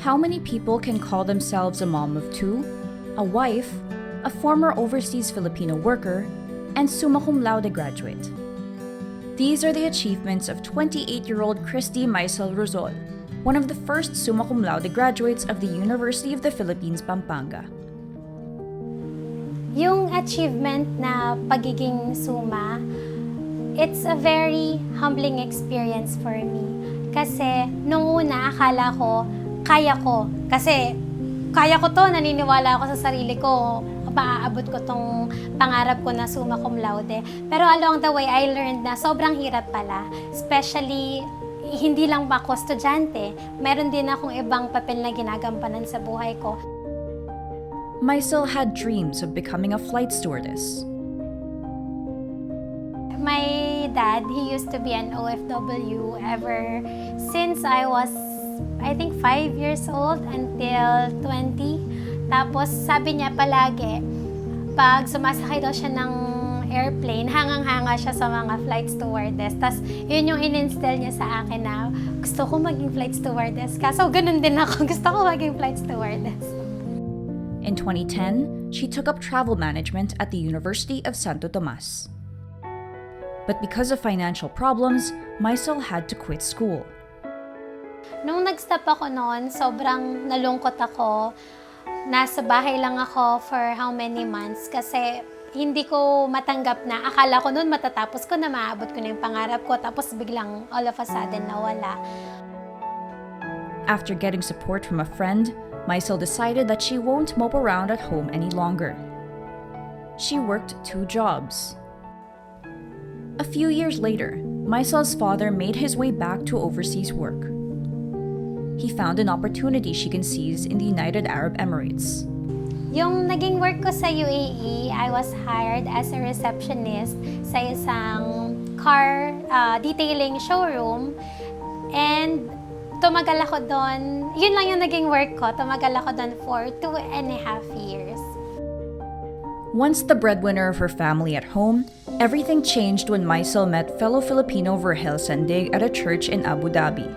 How many people can call themselves a mom of two, a wife, a former overseas Filipino worker, and summa cum laude graduate? These are the achievements of 28-year-old Christy Maisel Rosol, one of the first summa cum laude graduates of the University of the Philippines, Pampanga. Yung achievement na pagiging summa, it's a very humbling experience for me. Kasi nung una, akala ko, kaya ko. Kasi kaya ko to, naniniwala ako sa sarili ko, maaabot ko tong pangarap ko na summa cum laude. Pero along the way, I learned na sobrang hirap pala. Especially, hindi lang ba ako estudyante, meron din akong ibang papel na ginagampanan sa buhay ko. Maisel had dreams of becoming a flight stewardess. My dad, he used to be an OFW ever since I was, I think, 5 years old until 20. Tapos sabi niya palagi, pag sumasakay daw siya ng airplane, hangang-hanga siya sa mga flight stewardess. Tapos yun yung in-instill niya sa akin na gusto ko maging flight stewardess. Kaso ganun din ako, gusto ko maging flight stewardess. In 2010, she took up travel management at the University of Santo Tomas. But because of financial problems, Maisel had to quit school. Nung nag-stop ako noon, sobrang nalungkot ako. Nasa bahay lang ako for how many months kasi hindi ko matanggap na akala ko noon matatapos ko na, maabot ko na yung pangarap ko, tapos biglang all of a sudden nawala. After getting support from a friend, Maisel decided that she won't mope around at home any longer. She worked 2 jobs. A few years later, Maisel's father made his way back to overseas work. He found an opportunity she can seize in the United Arab Emirates. Yung naging work ko sa UAE, I was hired as a receptionist sa isang car detailing showroom. And tumagal ako doon, yun lang yung naging work ko, tumagal ako doon for 2.5 years. Once the breadwinner of her family at home, everything changed when Maisel met fellow Filipino Vergel Sandig at a church in Abu Dhabi.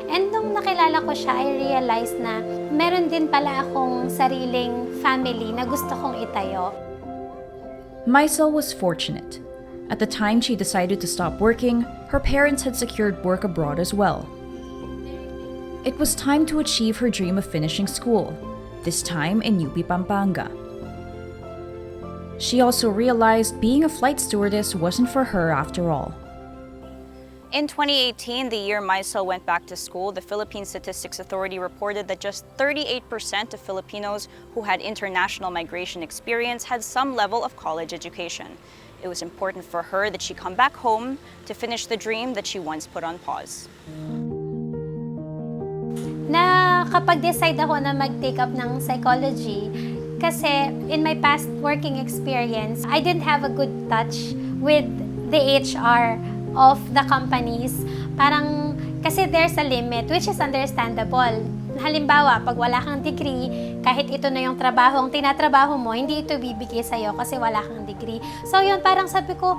And nung nakilala ko siya, I realized na meron din pala akong sariling family na gusto kong itayo. Maisel was fortunate. At the time she decided to stop working, her parents had secured work abroad as well. It was time to achieve her dream of finishing school, this time in UP Pampanga. She also realized being a flight stewardess wasn't for her after all. In 2018, the year Maisel went back to school, the Philippine Statistics Authority reported that just 38% of Filipinos who had international migration experience had some level of college education. It was important for her that she come back home to finish the dream that she once put on pause. Na kapag decide ako na mag-take up ng psychology, kasi in my past working experience, I didn't have a good touch with the HR of the companies. Parang, kasi there's a limit, which is understandable. Halimbawa, pag wala kang degree, kahit ito na yung trabaho ang tinatrabaho mo, hindi ito bibigay sa'yo kasi wala kang degree. So yun, parang sabi ko,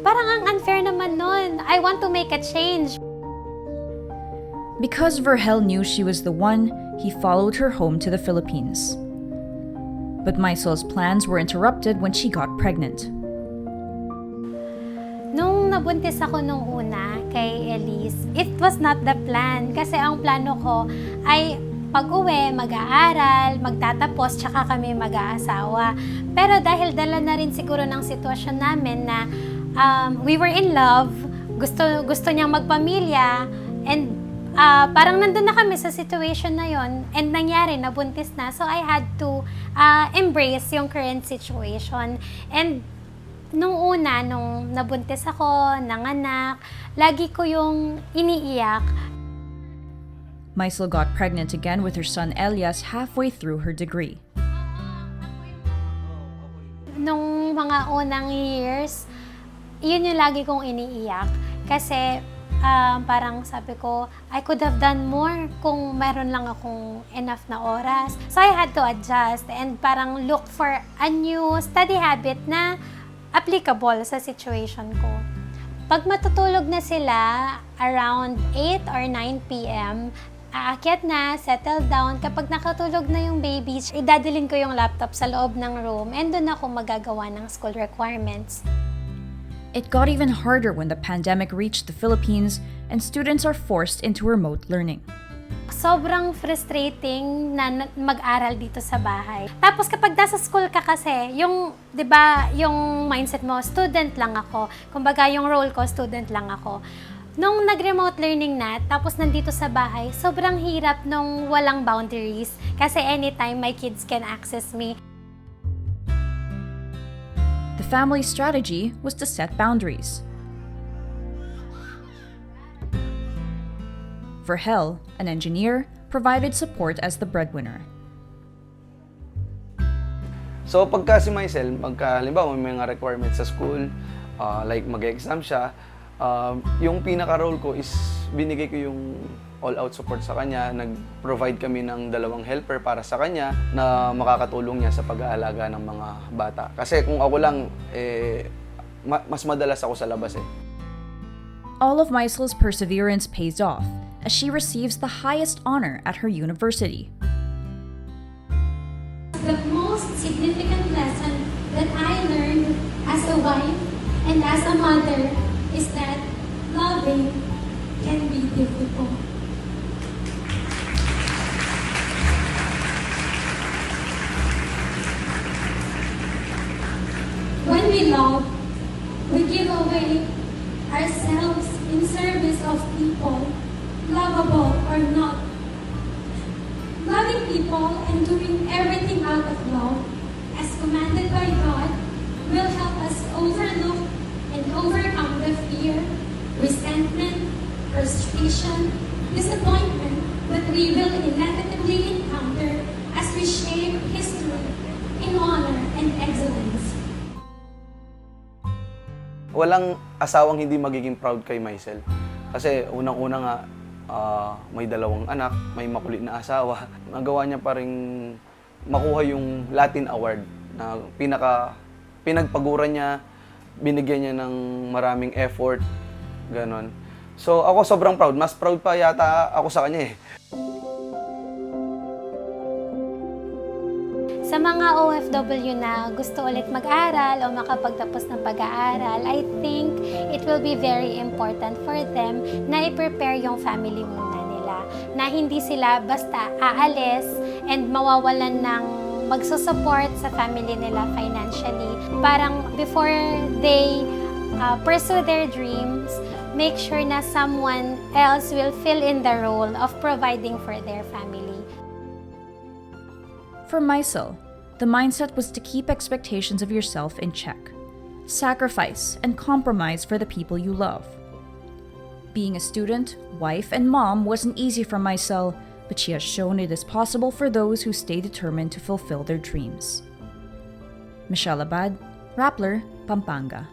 parang ang unfair naman nun. I want to make a change. Because Vergel knew she was the one, he followed her home to the Philippines. But Maisel's plans were interrupted when she got pregnant. Nung nabuntis ako nung una kay Elise, it was not the plan. Kasi ang plano ko ay pag-uwi, mag-aaral, magtatapos, tsaka kami mag-aasawa. Pero dahil dala na rin siguro ng sitwasyon namin na we were in love, gusto niyang magpamilya, and parang nandun na kami sa situation na yon, and nangyari, nabuntis na. So I had to embrace yung current situation. And nung una, nung nabuntis ako, nanganak, lagi ko yung iniiyak. Maisel got pregnant again with her son Elias halfway through her degree. Nung mga unang years, yun yung lagi kong iniiyak. Kasi parang sabi ko, I could have done more kung meron lang akong enough na oras. So I had to adjust and parang look for a new study habit na applicable sa situation ko. Pag matutulog na sila, around 8 or 9 p.m., aakyat na, settle down. Kapag nakatulog na yung baby, idadalhin ko yung laptop sa loob ng room and doon ako magagawa ng school requirements. It got even harder when the pandemic reached the Philippines and students are forced into remote learning. Sobrang frustrating na mag-aral dito sa bahay. Tapos kapag nasa school ka kasi, yung, 'di ba, yung mindset mo, student lang ako. Kumbaga yung role ko, student lang ako. Nung nag-remote learning na, tapos nandito sa bahay, sobrang hirap nung walang boundaries. Kasi anytime my kids can access me. The family's strategy was to set boundaries. For Hel, an engineer, provided support as the breadwinner. So pagka si Maisel, halimbawa may mga requirements sa school, like mag-exam siya, yung pinaka-role ko is binigay ko yung all-out support sa kanya. Nag-provide kami ng 2 helper para sa kanya na makakatulong niya sa pag-aalaga ng mga bata. Kasi kung ako lang, mas madalas ako sa labas eh. All of Maisel's perseverance pays off as she receives the highest honor at her university. The most significant lesson that I learned as a wife and as a mother is that loving can be difficult. When we love, we give away ourselves in service of people, lovable or not. Loving people and doing everything out of love, as commanded by God, will help us overlook and overcome the fear, resentment, frustration, disappointment that we will inevitably encounter as we shape history in honor and excellence. Walang asawang hindi magiging proud kay Maisel. Kasi unang-una nga, may 2 anak, may makulit na asawa. Nagawa niya pa rin makuha yung Latin Award na pinagpaguran niya, binigyan niya ng maraming effort, ganon. So ako sobrang proud, mas proud pa yata ako sa kanya eh. Sa mga OFW na gusto ulit mag-aral o makapagtapos ng pag-aaral, I think it will be very important for them na i-prepare yung family muna nila. Na hindi sila basta aalis and mawawalan ng magsusupport sa family nila financially. Parang before they pursue their dreams, make sure na someone else will fill in the role of providing for their family. For Maisel, the mindset was to keep expectations of yourself in check, sacrifice and compromise for the people you love. Being a student, wife, and mom wasn't easy for Maisel, but she has shown it is possible for those who stay determined to fulfill their dreams. Michelle Abad, Rappler, Pampanga.